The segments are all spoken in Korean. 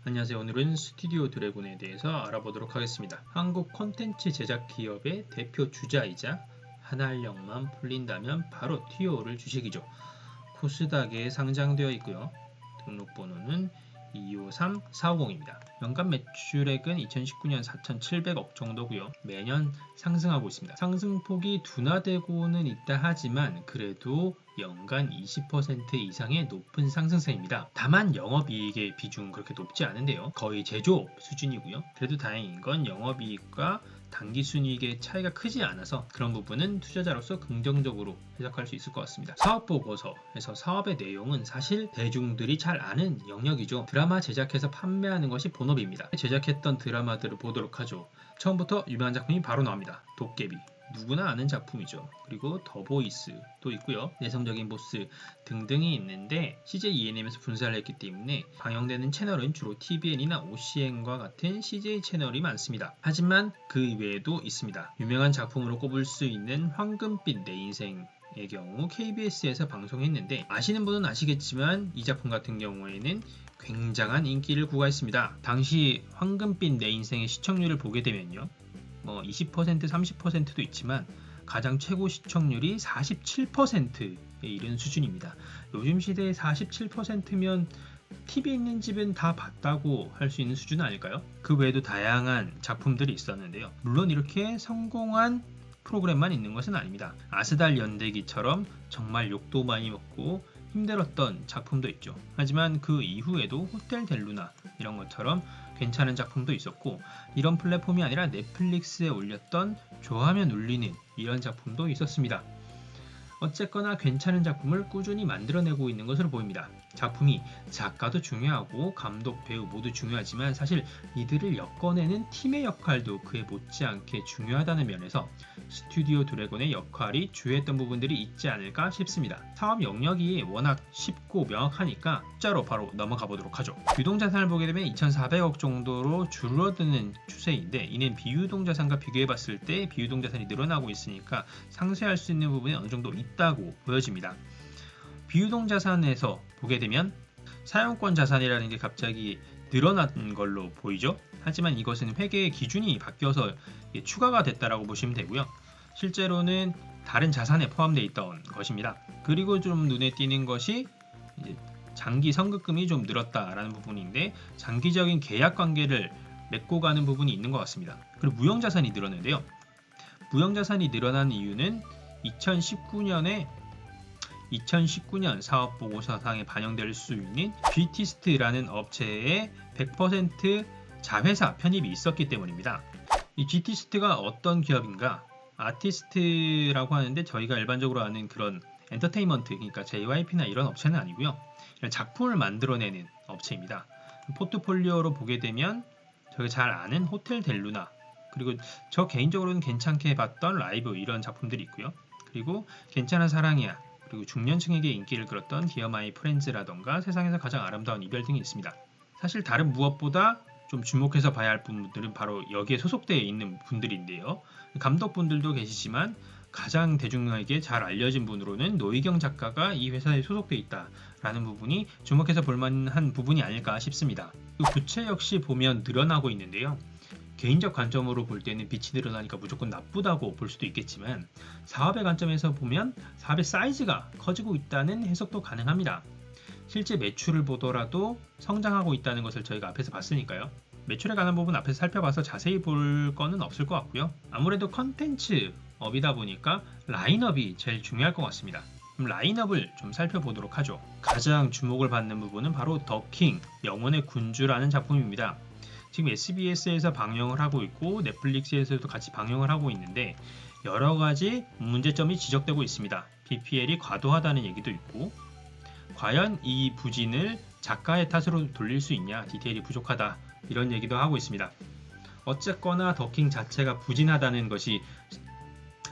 안녕하세요. 오늘은 스튜디오 드래곤에 대해서 알아보도록 하겠습니다. 한국 콘텐츠 제작 기업의 대표 주자이자 하나알령만 풀린다면 바로 TO를 주식이죠. 코스닥에 상장되어 있고요. 등록번호는 253450입니다. 연간 매출액은 2019년 4,700억 정도고요. 매년 상승하고 있습니다. 상승폭이 둔화되고는 있다 하지만 그래도 연간 20% 이상의 높은 상승세입니다. 다만 영업이익의 비중은 그렇게 높지 않은데요. 거의 제조업 수준이고요. 그래도 다행인 건 영업이익과 당기순이익의 차이가 크지 않아서 그런 부분은 투자자로서 긍정적으로 해석할 수 있을 것 같습니다. 사업보고서에서 사업의 내용은 사실 대중들이 잘 아는 영역이죠. 드라마 제작해서 판매하는 것이 본업입니다. 제작했던 드라마들을 보도록 하죠. 처음부터 유명한 작품이 바로 나옵니다. 도깨비. 누구나 아는 작품이죠. 그리고 더보이스도 있고요. 내성적인 보스 등등이 있는데 CJ ENM에서 분사를 했기 때문에 방영되는 채널은 주로 TVN이나 OCN과 같은 CJ 채널이 많습니다. 하지만 그 외에도 있습니다. 유명한 작품으로 꼽을 수 있는 황금빛 내 인생 의 경우 KBS에서 방송했는데 아시는 분은 아시겠지만 이 작품 같은 경우에는 굉장한 인기를 구가했습니다. 당시 황금빛 내 인생의 시청률을 보게 되면요. 20% 30%도 있지만 가장 최고 시청률이 47%에 이르는 수준입니다. 요즘 시대에 47%면 TV 있는 집은 다 봤다고 할 수 있는 수준 아닐까요? 그 외에도 다양한 작품들이 있었는데요. 물론 이렇게 성공한 프로그램만 있는 것은 아닙니다. 아스달 연대기처럼 정말 욕도 많이 먹고 힘들었던 작품도 있죠. 하지만 그 이후에도 호텔 델루나 이런 것처럼 괜찮은 작품도 있었고 이런 플랫폼이 아니라 넷플릭스에 올렸던 좋아하면 울리는 이런 작품도 있었습니다. 어쨌거나 괜찮은 작품을 꾸준히 만들어내고 있는 것으로 보입니다. 작품이 작가도 중요하고 감독, 배우 모두 중요하지만 사실 이들을 엮어내는 팀의 역할도 그에 못지않게 중요하다는 면에서 스튜디오 드래곤의 역할이 주요했던 부분들이 있지 않을까 싶습니다. 사업 영역이 워낙 쉽고 명확하니까 숫자로 바로 넘어가 보도록 하죠. 유동자산을 보게 되면 2,400억 정도로 줄어드는 추세인데 이는 비유동자산과 비교해봤을 때 비유동자산이 늘어나고 있으니까 상쇄할 수 있는 부분이 어느 정도 있다고 보여집니다. 비유동자산에서 보게 되면 사용권 자산이라는 게 갑자기 늘어난 걸로 보이죠. 하지만 이것은 회계의 기준이 바뀌어서 추가가 됐다라고 보시면 되고요. 실제로는 다른 자산에 포함되어 있던 것입니다. 그리고 좀 눈에 띄는 것이 이제 장기 선급금이 좀 늘었다라는 부분인데 장기적인 계약 관계를 맺고 가는 부분이 있는 것 같습니다. 그리고 무형자산이 늘었는데요. 무형자산이 늘어난 이유는 2019년 사업보고서상에 반영될 수 있는 GT스트라는 업체의 100% 자회사 편입이 있었기 때문입니다. 이 GT스트가 어떤 기업인가? 아티스트라고 하는데 저희가 일반적으로 아는 그런 엔터테인먼트, 그러니까 JYP나 이런 업체는 아니고요. 이런 작품을 만들어내는 업체입니다. 포트폴리오로 보게 되면 저희가 잘 아는 호텔 델루나, 그리고 저 개인적으로는 괜찮게 봤던 라이브 이런 작품들이 있고요. 그리고 괜찮은 사랑이야, 그리고 중년층에게 인기를 끌었던 디어 마이 프렌즈라던가 세상에서 가장 아름다운 이별 등이 있습니다. 사실 다른 무엇보다 좀 주목해서 봐야 할 분들은 바로 여기에 소속되어 있는 분들인데요. 감독분들도 계시지만 가장 대중에게 잘 알려진 분으로는 노희경 작가가 이 회사에 소속되어 있다라는 부분이 주목해서 볼만한 부분이 아닐까 싶습니다. 부채 역시 보면 늘어나고 있는데요. 개인적 관점으로 볼 때는 빚이 늘어나니까 무조건 나쁘다고 볼 수도 있겠지만 사업의 관점에서 보면 사업의 사이즈가 커지고 있다는 해석도 가능합니다. 실제 매출을 보더라도 성장하고 있다는 것을 저희가 앞에서 봤으니까요. 매출에 관한 부분 앞에서 살펴봐서 자세히 볼 거는 없을 것 같고요. 아무래도 컨텐츠 업이다 보니까 라인업이 제일 중요할 것 같습니다. 그럼 라인업을 좀 살펴보도록 하죠. 가장 주목을 받는 부분은 바로 더킹, 영혼의 군주라는 작품입니다. 지금 SBS에서 방영을 하고 있고 넷플릭스에서도 같이 방영을 하고 있는데 여러가지 문제점이 지적되고 있습니다. BPL이 과도하다는 얘기도 있고 과연 이 부진을 작가의 탓으로 돌릴 수 있냐, 디테일이 부족하다 이런 얘기도 하고 있습니다. 어쨌거나 더킹 자체가 부진하다는 것이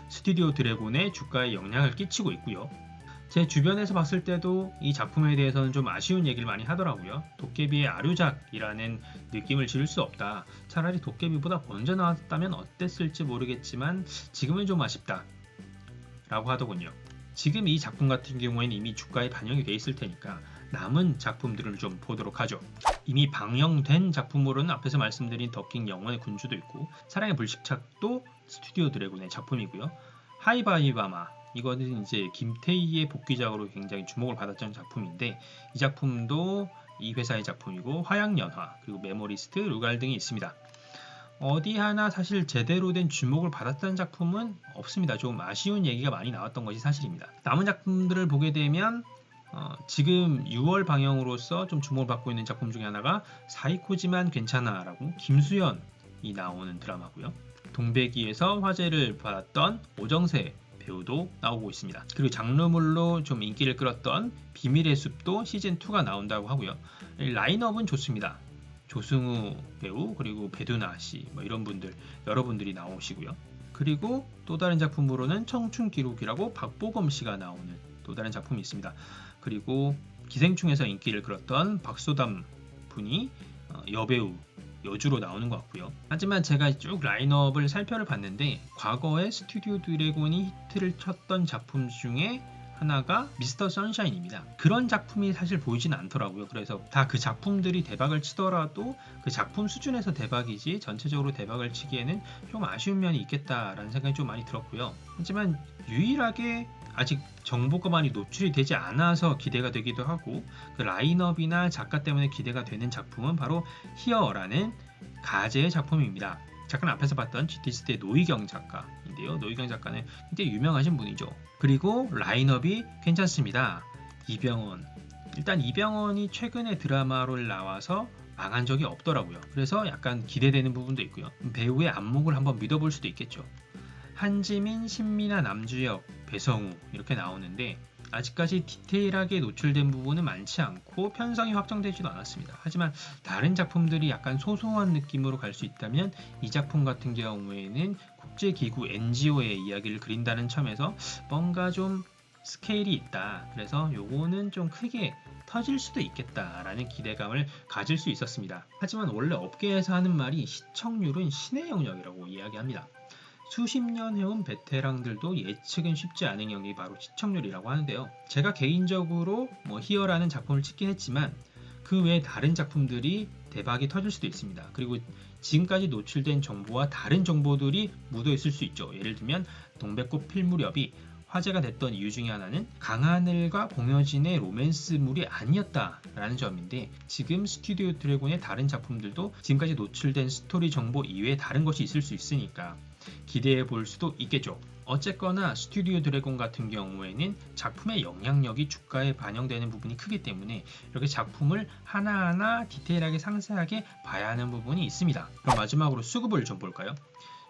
스튜디오 드래곤의 주가에 영향을 끼치고 있고요. 제 주변에서 봤을 때도 이 작품에 대해서는 좀 아쉬운 얘기를 많이 하더라고요. 도깨비의 아류작이라는 느낌을 지울 수 없다. 차라리 도깨비보다 먼저 나왔다면 어땠을지 모르겠지만 지금은 좀 아쉽다 라고 하더군요. 지금 이 작품 같은 경우에는 이미 주가에 반영이 돼 있을 테니까 남은 작품들을 좀 보도록 하죠. 이미 방영된 작품으로는 앞에서 말씀드린 더킹 영원의 군주도 있고 사랑의 불식착도 스튜디오 드래곤의 작품이고요. 하이바이바마 이거는 이제 김태희의 복귀작으로 굉장히 주목을 받았던 작품인데 이 작품도 이 회사의 작품이고 화양연화 그리고 메모리스트 루갈 등이 있습니다. 어디 하나 사실 제대로 된 주목을 받았다는 작품은 없습니다. 좀 아쉬운 얘기가 많이 나왔던 것이 사실입니다. 남은 작품들을 보게 되면 지금 6월 방영으로서 좀 주목을 받고 있는 작품 중에 하나가 사이코지만 괜찮아 라고 김수현이 나오는 드라마고요. 동백이에서 화제를 받았던 오정세 배우도 나오고 있습니다. 그리고 장르물로 좀 인기를 끌었던 비밀의 숲도 시즌2가 나온다고 하고요. 라인업은 좋습니다. 조승우 배우 그리고 배두나 씨 이런 분들 여러분들이 나오시고요. 그리고 또 다른 작품으로는 청춘기록이라고 박보검 씨가 나오는 또 다른 작품이 있습니다. 그리고 기생충에서 인기를 끌었던 박소담 분이 여배우 여주로 나오는 것 같고요. 하지만 제가 쭉 라인업을 살펴를 봤는데 과거에 스튜디오 드래곤이 히트를 쳤던 작품 중에 하나가 미스터 선샤인입니다. 그런 작품이 사실 보이진 않더라고요. 그래서 다 그 작품들이 대박을 치더라도 그 작품 수준에서 대박이지 전체적으로 대박을 치기에는 좀 아쉬운 면이 있겠다라는 생각이 좀 많이 들었고요. 하지만 유일하게 아직 정보가 많이 노출이 되지 않아서 기대가 되기도 하고 그 라인업이나 작가 때문에 기대가 되는 작품은 바로 히어라는 가제의 작품입니다. 작가는 앞에서 봤던 GT스트의 노희경 작가인데요. 노희경 작가는 굉장히 유명하신 분이죠. 그리고 라인업이 괜찮습니다. 이병헌. 일단 이병헌이 최근에 드라마로 나와서 망한 적이 없더라고요. 그래서 약간 기대되는 부분도 있고요. 배우의 안목을 한번 믿어볼 수도 있겠죠. 한지민, 신민아, 남주혁, 배성우 이렇게 나오는데 아직까지 디테일하게 노출된 부분은 많지 않고 편성이 확정되지도 않았습니다. 하지만 다른 작품들이 약간 소소한 느낌으로 갈 수 있다면 이 작품 같은 경우에는 국제기구 NGO의 이야기를 그린다는 점에서 뭔가 좀 스케일이 있다. 그래서 요거는 좀 크게 터질 수도 있겠다라는 기대감을 가질 수 있었습니다. 하지만 원래 업계에서 하는 말이 시청률은 신의 영역이라고 이야기합니다. 수십 년 해온 베테랑들도 예측은 쉽지 않은 영역이 바로 시청률이라고 하는데요. 제가 개인적으로 히어라는 작품을 찍긴 했지만 그 외에 다른 작품들이 대박이 터질 수도 있습니다. 그리고 지금까지 노출된 정보와 다른 정보들이 묻어 있을 수 있죠. 예를 들면 동백꽃 필 무렵이 화제가 됐던 이유 중에 하나는 강하늘과 공효진의 로맨스물이 아니었다라는 점인데 지금 스튜디오 드래곤의 다른 작품들도 지금까지 노출된 스토리 정보 이외에 다른 것이 있을 수 있으니까 기대해 볼 수도 있겠죠. 어쨌거나 스튜디오 드래곤 같은 경우에는 작품의 영향력이 주가에 반영되는 부분이 크기 때문에 이렇게 작품을 하나하나 디테일하게 상세하게 봐야 하는 부분이 있습니다. 그럼 마지막으로 수급을 좀 볼까요?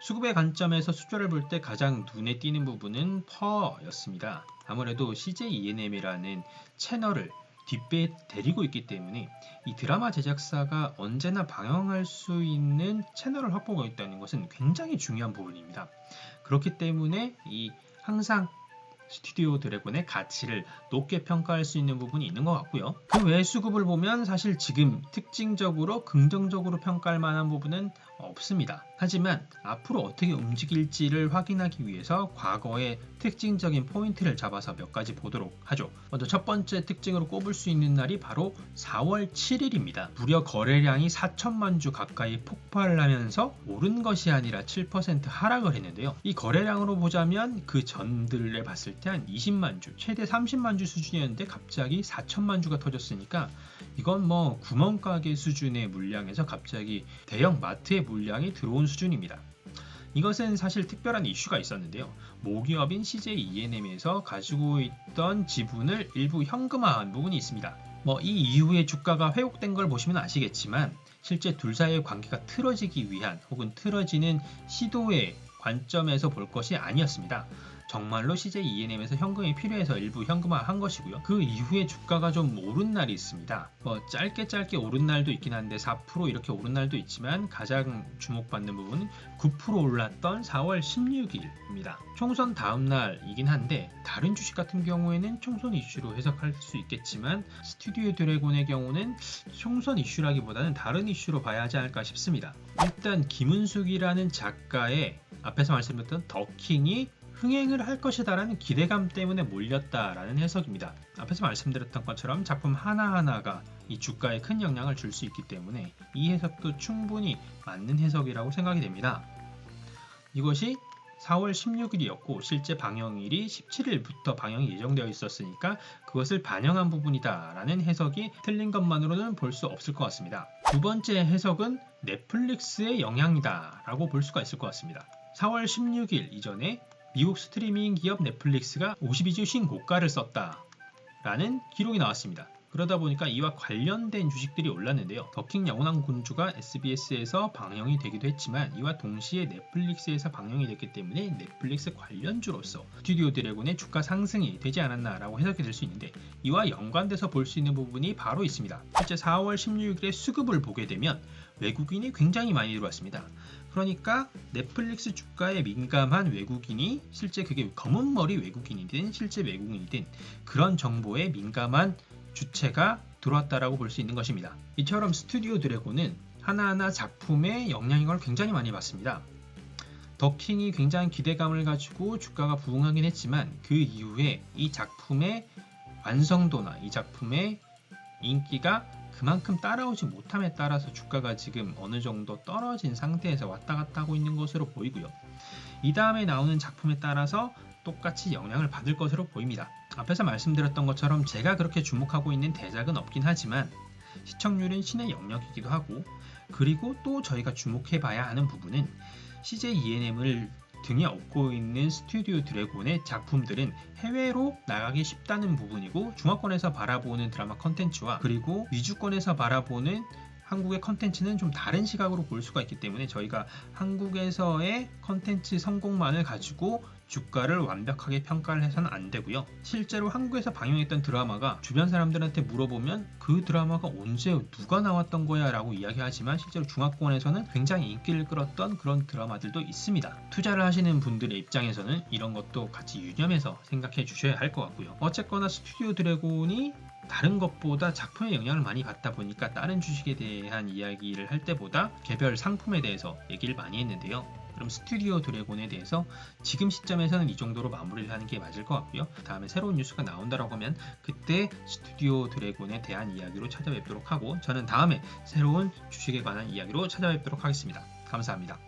수급의 관점에서 숫자를 볼 때 가장 눈에 띄는 부분은 퍼였습니다. 아무래도 CJ ENM이라는 채널을 뒷배에 데리고 있기 때문에 이 드라마 제작사가 언제나 방영할 수 있는 채널을 확보하고 있다는 것은 굉장히 중요한 부분입니다. 그렇기 때문에 항상 스튜디오 드래곤의 가치를 높게 평가할 수 있는 부분이 있는 것 같고요. 그 외의 수급을 보면 사실 지금 특징적으로 긍정적으로 평가할 만한 부분은 없습니다. 하지만 앞으로 어떻게 움직일지를 확인하기 위해서 과거의 특징적인 포인트를 잡아서 몇 가지 보도록 하죠. 먼저 첫 번째 특징으로 꼽을 수 있는 날이 바로 4월 7일입니다. 무려 거래량이 4천만 주 가까이 폭발을 하면서 오른 것이 아니라 7% 하락을 했는데요. 이 거래량으로 보자면 그 전들에 봤을 때 한 20만 주, 최대 30만 주 수준이었는데 갑자기 4천만 주가 터졌으니까 이건 구멍가게 수준의 물량에서 갑자기 대형 마트의 물량이 들어온 수준입니다. 이것은 사실 특별한 이슈가 있었는데요. 모기업인 CJ ENM에서 가지고 있던 지분을 일부 현금화한 부분이 있습니다. 이 이후에 주가가 회복된 걸 보시면 아시겠지만 실제 둘 사이의 관계가 틀어지기 위한 혹은 틀어지는 시도의 관점에서 볼 것이 아니었습니다. 정말로 CJ ENM에서 현금이 필요해서 일부 현금화한 것이고요. 그 이후에 주가가 좀 오른 날이 있습니다. 짧게 오른 날도 있긴 한데 4% 이렇게 오른 날도 있지만 가장 주목받는 부분은 9% 올랐던 4월 16일입니다. 총선 다음 날이긴 한데 다른 주식 같은 경우에는 총선 이슈로 해석할 수 있겠지만 스튜디오 드래곤의 경우는 총선 이슈라기보다는 다른 이슈로 봐야 하지 않을까 싶습니다. 일단 김은숙이라는 작가의 앞에서 말씀드렸던 더킹이 흥행을 할 것이다라는 기대감 때문에 몰렸다라는 해석입니다. 앞에서 말씀드렸던 것처럼 작품 하나하나가 이 주가에 큰 영향을 줄 수 있기 때문에 이 해석도 충분히 맞는 해석이라고 생각이 됩니다. 이것이 4월 16일이었고 실제 방영일이 17일부터 방영이 예정되어 있었으니까 그것을 반영한 부분이다라는 해석이 틀린 것만으로는 볼 수 없을 것 같습니다. 두 번째 해석은 넷플릭스의 영향이다라고 볼 수가 있을 것 같습니다. 4월 16일 이전에 미국 스트리밍 기업 넷플릭스가 52주 신고가를 썼다라는 기록이 나왔습니다. 그러다 보니까 이와 관련된 주식들이 올랐는데요. 더킹 영원한 군주가 SBS에서 방영이 되기도 했지만 이와 동시에 넷플릭스에서 방영이 됐기 때문에 넷플릭스 관련주로서 스튜디오 드래곤의 주가 상승이 되지 않았나라고 해석이 될 수 있는데 이와 연관돼서 볼 수 있는 부분이 바로 있습니다. 실제 4월 16일에 수급을 보게 되면 외국인이 굉장히 많이 들어왔습니다. 그러니까 넷플릭스 주가에 민감한 외국인이 실제 그게 검은머리 외국인이든 실제 외국인이든 그런 정보에 민감한 주체가 들어왔다라고 볼 수 있는 것입니다. 이처럼 스튜디오 드래곤은 하나하나 작품에 영향을 굉장히 많이 받습니다. 더킹이 굉장히 기대감을 가지고 주가가 부응하긴 했지만 그 이후에 이 작품의 완성도나 이 작품의 인기가 그만큼 따라오지 못함에 따라서 주가가 지금 어느 정도 떨어진 상태에서 왔다 갔다 하고 있는 것으로 보이고요. 이 다음에 나오는 작품에 따라서 똑같이 영향을 받을 것으로 보입니다. 앞에서 말씀드렸던 것처럼 제가 그렇게 주목하고 있는 대작은 없긴 하지만 시청률은 신의 영역이기도 하고 그리고 또 저희가 주목해봐야 하는 부분은 CJ ENM을 등에 업고 있는 스튜디오 드래곤의 작품들은 해외로 나가기 쉽다는 부분이고 중화권에서 바라보는 드라마 컨텐츠와 그리고 위주권에서 바라보는 한국의 컨텐츠는 좀 다른 시각으로 볼 수가 있기 때문에 저희가 한국에서의 컨텐츠 성공만을 가지고 주가를 완벽하게 평가를 해서는 안 되고요. 실제로 한국에서 방영했던 드라마가 주변 사람들한테 물어보면 그 드라마가 언제 누가 나왔던 거야 라고 이야기하지만 실제로 중화권에서는 굉장히 인기를 끌었던 그런 드라마들도 있습니다. 투자를 하시는 분들의 입장에서는 이런 것도 같이 유념해서 생각해 주셔야 할 것 같고요. 어쨌거나 스튜디오 드래곤이 다른 것보다 작품에 영향을 많이 받다 보니까 다른 주식에 대한 이야기를 할 때보다 개별 상품에 대해서 얘기를 많이 했는데요. 그럼 스튜디오 드래곤에 대해서 지금 시점에서는 이 정도로 마무리를 하는 게 맞을 것 같고요. 다음에 새로운 뉴스가 나온다라고 하면 그때 스튜디오 드래곤에 대한 이야기로 찾아뵙도록 하고 저는 다음에 새로운 주식에 관한 이야기로 찾아뵙도록 하겠습니다. 감사합니다.